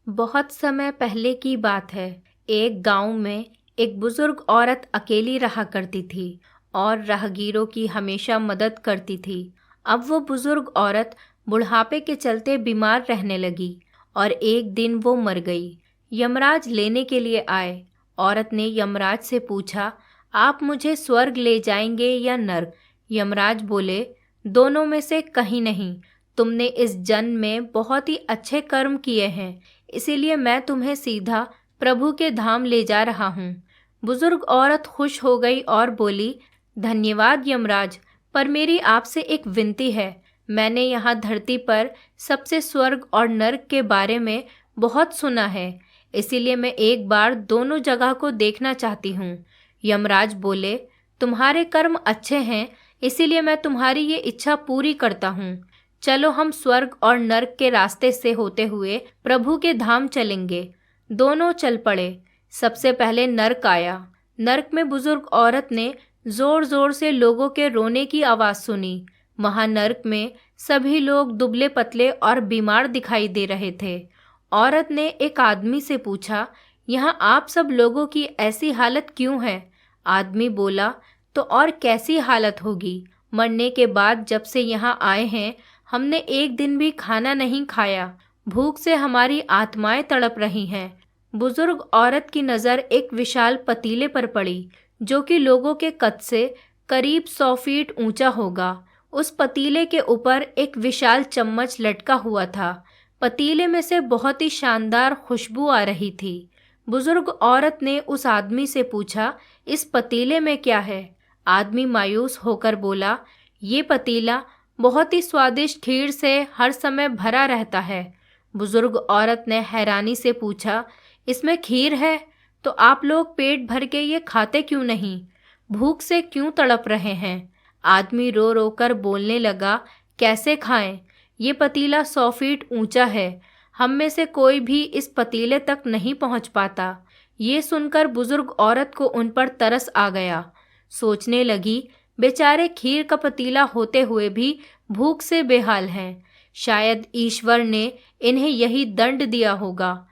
बहुत समय पहले की बात है। एक गांव में एक बुजुर्ग औरत अकेली रहा करती थी और राहगीरों की हमेशा मदद करती थी। अब वो बुजुर्ग औरत बुढ़ापे के चलते बीमार रहने लगी और एक दिन वो मर गई। यमराज लेने के लिए आए। औरत ने यमराज से पूछा, आप मुझे स्वर्ग ले जाएंगे या नर्क? यमराज बोले, दोनों में से कहीं नहीं। तुमने इस जन्म में बहुत ही अच्छे कर्म किए हैं, इसीलिए मैं तुम्हें सीधा प्रभु के धाम ले जा रहा हूँ। बुजुर्ग औरत खुश हो गई और बोली, धन्यवाद यमराज, पर मेरी आपसे एक विनती है। मैंने यहाँ धरती पर सबसे स्वर्ग और नर्क के बारे में बहुत सुना है, इसीलिए मैं एक बार दोनों जगह को देखना चाहती हूँ। यमराज बोले, तुम्हारे कर्म अच्छे हैं, इसीलिए मैं तुम्हारी ये इच्छा पूरी करता हूँ। चलो हम स्वर्ग और नर्क के रास्ते से होते हुए प्रभु के धाम चलेंगे। दोनों चल पड़े। सबसे पहले नर्क आया। नर्क में बुजुर्ग औरत ने जोर जोर से लोगों के रोने की आवाज़ सुनी। वहाँ नर्क में सभी लोग दुबले पतले और बीमार दिखाई दे रहे थे। औरत ने एक आदमी से पूछा, यहाँ आप सब लोगों की ऐसी हालत क्यों है? आदमी बोला, तो और कैसी हालत होगी? मरने के बाद जब से यहाँ आए हैं हमने एक दिन भी खाना नहीं खाया। भूख से हमारी आत्माएं तड़प रही हैं। बुजुर्ग औरत की नज़र एक विशाल पतीले पर पड़ी, जो कि लोगों के कद से करीब 100 फीट ऊंचा होगा। उस पतीले के ऊपर एक विशाल चम्मच लटका हुआ था। पतीले में से बहुत ही शानदार खुशबू आ रही थी। बुजुर्ग औरत ने उस आदमी से पूछा, इस पतीले में क्या है? आदमी मायूस होकर बोला, ये पतीला बहुत ही स्वादिष्ट खीर से हर समय भरा रहता है। बुजुर्ग औरत ने हैरानी से पूछा, इसमें खीर है तो आप लोग पेट भर के ये खाते क्यों नहीं? भूख से क्यों तड़प रहे हैं? आदमी रो रो कर बोलने लगा, कैसे खाएं? ये पतीला 100 फीट ऊंचा है। हम में से कोई भी इस पतीले तक नहीं पहुंच पाता। ये सुनकर बुजुर्ग औरत को उन पर तरस आ गया। सोचने लगी, बेचारे खीर का पतीला होते हुए भी भूख से बेहाल हैं। शायद ईश्वर ने इन्हें यही दंड दिया होगा।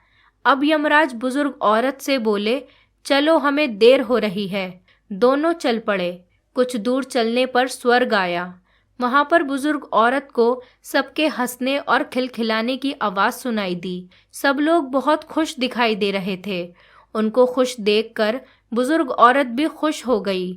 अब यमराज बुजुर्ग औरत से बोले, चलो हमें देर हो रही है। दोनों चल पड़े। कुछ दूर चलने पर स्वर्ग आया। वहाँ पर बुजुर्ग औरत को सबके हंसने और खिलखिलाने की आवाज़ सुनाई दी। सब लोग बहुत खुश दिखाई दे रहे थे। उनको खुश देखकर बुजुर्ग औरत भी खुश हो गई।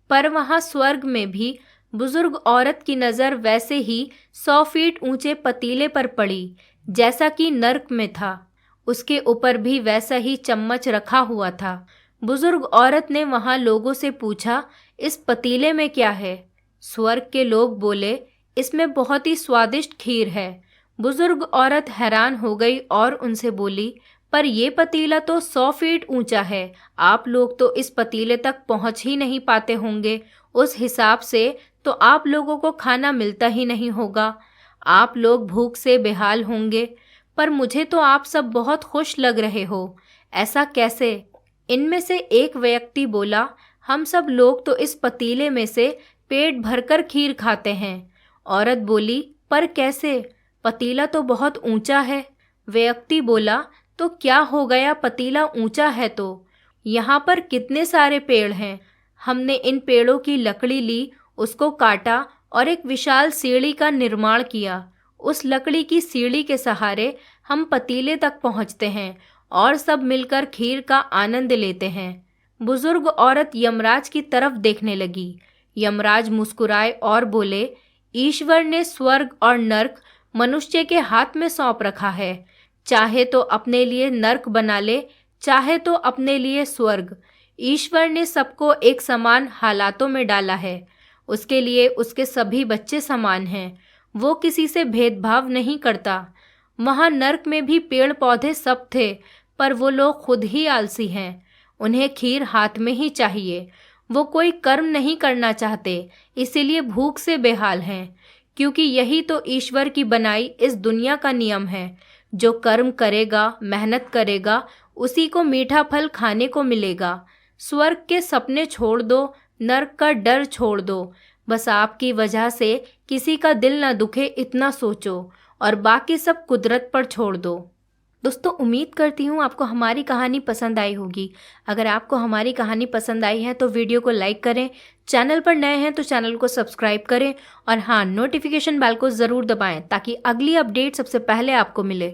पर वहाँ स्वर्ग में भी बुजुर्ग औरत की नज़र वैसे ही 100 फीट ऊंचे पतीले पर पड़ी जैसा कि नर्क में था। उसके ऊपर भी वैसा ही चम्मच रखा हुआ था। बुजुर्ग औरत ने वहाँ लोगों से पूछा, इस पतीले में क्या है? स्वर्ग के लोग बोले, इसमें बहुत ही स्वादिष्ट खीर है। बुजुर्ग औरत हैरान हो गई और उनसे बोली, पर ये पतीला तो 100 फीट ऊंचा है। आप लोग तो इस पतीले तक पहुंच ही नहीं पाते होंगे। उस हिसाब से तो आप लोगों को खाना मिलता ही नहीं होगा। आप लोग भूख से बेहाल होंगे। पर मुझे तो आप सब बहुत खुश लग रहे हो, ऐसा कैसे? इनमें से एक व्यक्ति बोला, हम सब लोग तो इस पतीले में से पेट भरकर खीर खाते हैं। औरत बोली, पर कैसे? पतीला तो बहुत ऊंचा है। व्यक्ति बोला, तो क्या हो गया, पतीला ऊंचा है तो? यहाँ पर कितने सारे पेड़ हैं। हमने इन पेड़ों की लकड़ी ली, उसको काटा और एक विशाल सीढ़ी का निर्माण किया। उस लकड़ी की सीढ़ी के सहारे हम पतीले तक पहुँचते हैं और सब मिलकर खीर का आनंद लेते हैं। बुजुर्ग औरत यमराज की तरफ देखने लगी। यमराज मुस्कुराए और बोले, ईश्वर ने स्वर्ग और नर्क मनुष्य के हाथ में सौंप रखा है। चाहे तो अपने लिए नर्क बना ले, चाहे तो अपने लिए स्वर्ग। ईश्वर ने सबको एक समान हालातों में डाला है। उसके लिए उसके सभी बच्चे समान हैं। वो किसी से भेदभाव नहीं करता। वहाँ नर्क में भी पेड़ पौधे सब थे, पर वो लोग खुद ही आलसी हैं। उन्हें खीर हाथ में ही चाहिए। वो कोई कर्म नहीं करना चाहते, इसीलिए भूख से बेहाल हैं। क्योंकि यही तो ईश्वर की बनाई इस दुनिया का नियम है। जो कर्म करेगा, मेहनत करेगा, उसी को मीठा फल खाने को मिलेगा। स्वर्ग के सपने छोड़ दो, नर्क का डर छोड़ दो। बस आपकी वजह से किसी का दिल न दुखे, इतना सोचो और बाकी सब कुदरत पर छोड़ दो। दोस्तों उम्मीद करती हूँ आपको हमारी कहानी पसंद आई होगी। अगर आपको हमारी कहानी पसंद आई है तो वीडियो को लाइक करें, चैनल पर नए हैं तो चैनल को सब्सक्राइब करें और हाँ, नोटिफिकेशन बेल को ज़रूर दबाएं ताकि अगली अपडेट सबसे पहले आपको मिले।